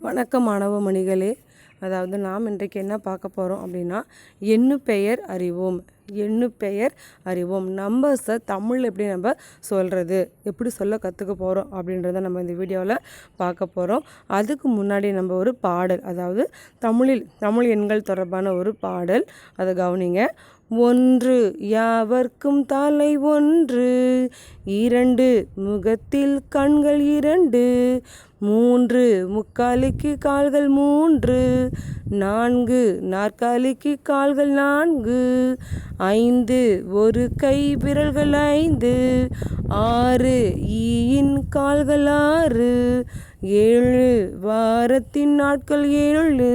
வணக்கம் மாணவ மணிகளே. அதாவது நாம் இன்றைக்கு என்ன பார்க்க போகிறோம் அப்படின்னா, எண்ணுப்பெயர் அறிவோம். எண்ணுப்பெயர் அறிவோம். நம்பர்ஸை தமிழ் எப்படி நம்ம சொல்கிறது, எப்படி சொல்ல கற்றுக்க போகிறோம் அப்படின்றத நம்ம இந்த வீடியோவில் பார்க்க போகிறோம். அதுக்கு முன்னாடி நம்ம ஒரு பாடல், அதாவது தமிழ் எண்கள் தொடர்பான ஒரு பாடல், அதை கவனிங்க. 1 யாவர்க்கும் தலை 1, 2 முகத்தில் கண்கள் 2, 3 முக்காலிக்கு கால்கள் 3, 4 நாற்காலிக்கு கால்கள் 4, 5 ஒரு கை விரல்கள் 5, 6 ஈயின் கால்கள் 6, 7 வாரத்தின் நாட்கள் 7,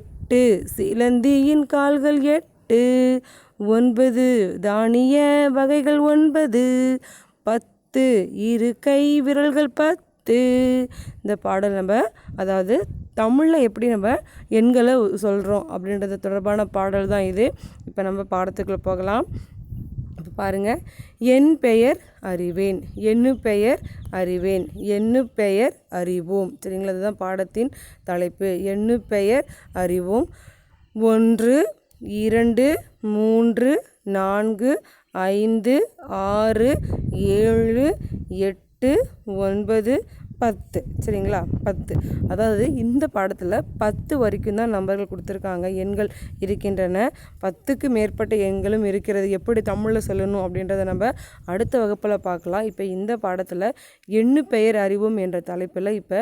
8 சிலந்தியின் கால்கள் 8, 9 தானிய வகைகள் 9, 10 இரு கை விரல்கள் 10. இந்த பாடல் நம்ம அதாவது தமிழில் எப்படி நம்ம எண்களை சொல்கிறோம் அப்படின்றது தொடர்பான பாடல் தான் இது. இப்போ நம்ம பாடத்துக்குள்ளே போகலாம். இப்போ பாருங்கள், என் பெயர் அறிவேன், எண்ணு பெயர் அறிவேன், எண்ணு பெயர் அறிவோம். சரிங்களா, அதுதான் பாடத்தின் தலைப்பு. எண்ணு பெயர் அறிவோம். 1 2 3 4 5 6 7 8 9 10. சரிங்களா, 10. அதாவது இந்த பாடத்தில் 10 வரைக்கும் தான் நம்பர்கள் கொடுத்துருக்காங்க, எண்கள் இருக்கின்றன. 10க்கு மேற்பட்ட எண்களும் இருக்கிறது. எப்படி தமிழில் சொல்லணும் அப்படின்றத நம்ம அடுத்த வகுப்பில் பார்க்கலாம். இப்போ இந்த பாடத்தில் எண்ணு பெயர் அறிவோம் என்ற தலைப்பில் இப்போ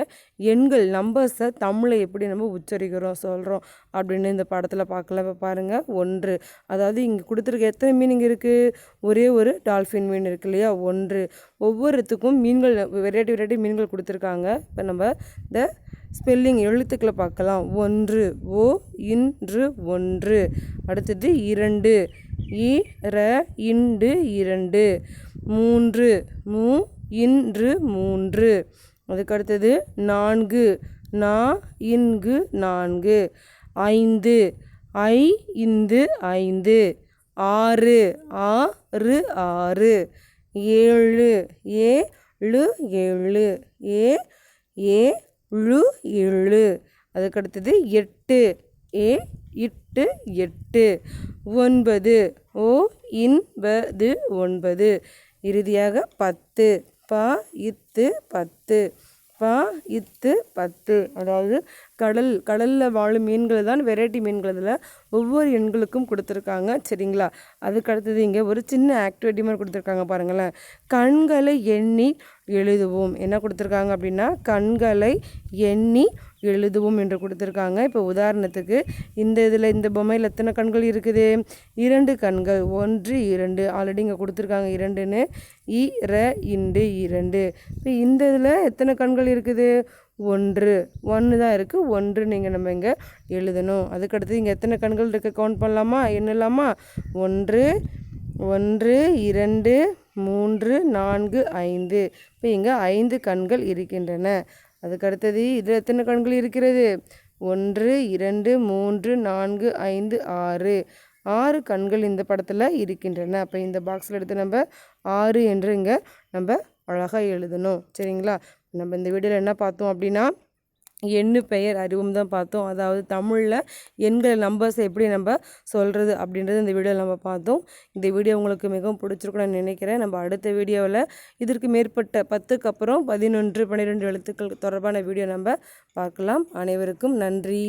எண்கள் நம்பர்ஸை தமிழில் எப்படி நம்ம உச்சரிக்கிறோம் சொல்கிறோம் அப்படின்னு இந்த பாடத்தில் பார்க்கலாம். இப்போ பாருங்கள், 1. அதாவது இங்கே கொடுத்துருக்க எத்தனை மீனிங் இருக்குது? ஒரே ஒரு டால்ஃபின் மீன் இருக்கு இல்லையா, 1. ஒவ்வொருத்துக்கும் மீன்கள் வெரைட்டி மீன்கள் கொடுத்துருக்காங்க. இப்போ நம்ம இந்த ஸ்பெல்லிங் எழுத்துக்களை பார்க்கலாம். 1 ஓ இன்று 1, அடுத்தது 2 இ ர இண்டு 2, 3 மூ இன்று 3, அதுக்கடுத்தது 4 நா இன்கு 4, 5 ஐ இந்து 5, 6 ஆறு 6, 7 ஏழு 7, ஏழு 7, அதுக்கடுத்தது 8 இட்டு 8, 9 ஓ இன்பது 9, இறுதியாக 10 ப இத்து 10, பா இத்து 10. அதாவது கடலில் வாழும் மீன்கள் தான் வெரைட்டி மீன்கள். இதில் ஒவ்வொரு எண்களுக்கும் கொடுத்துருக்காங்க. சரிங்களா, அதுக்கு அடுத்தது இங்கே ஒரு சின்ன ஆக்டிவிட்டி மாதிரி கொடுத்துருக்காங்க பாருங்களேன். கண்களை எண்ணி எழுதுவோம். என்ன கொடுத்துருக்காங்க அப்படின்னா, கண்களை எண்ணி எழுதுவோம் என்று கொடுத்துருக்காங்க. இப்போ உதாரணத்துக்கு இந்த பொம்மையில் எத்தனை கண்கள் இருக்குது? 2 கண்கள். 1 2 ஆல்ரெடி இங்கே கொடுத்துருக்காங்க 2ன்னு. இ ர இண்டு 2. இப்போ இந்த இதில் எத்தனை கண்கள் இருக்குது? 1 தான் இருக்குது. 1 நீங்கள் நம்ம இங்கே எழுதணும். அதுக்கடுத்து இங்கே எத்தனை கண்கள் இருக்குது கவுண்ட் பண்ணலாமா, எண்ணலாமா? 1 2 3 4 5. இப்போ இங்கே 5 கண்கள் இருக்கின்றன. அதுக்கடுத்தது இதில் எத்தனை கண்கள் இருக்கிறது? 1 2 3 4 5 6, 6 கண்கள் இந்த படத்தில் இருக்கின்றன. அப்போ இந்த பாக்ஸில் எடுத்து நம்ம 6 என்று இங்கே நம்ம அழகாக எழுதணும். சரிங்களா, நம்ம இந்த வீடியோவில் என்ன பார்த்தோம் அப்படின்னா, எண்ணு பெயர் அறிவும் தான் பார்த்தோம். அதாவது தமிழில் எண்கள் நம்பர்ஸை எப்படி நம்ம சொல்கிறது அப்படின்றது இந்த வீடியோவில் நம்ம பார்த்தோம். இந்த வீடியோ உங்களுக்கு மிகவும் பிடிச்சிருக்குன்னு நினைக்கிறேன். நம்ம அடுத்த வீடியோவில் இதற்கு மேற்பட்ட 10க்கு அப்புறம் 11 12 எழுத்துக்கள் தொடர்பான வீடியோ நம்ம பார்க்கலாம். அனைவருக்கும் நன்றி.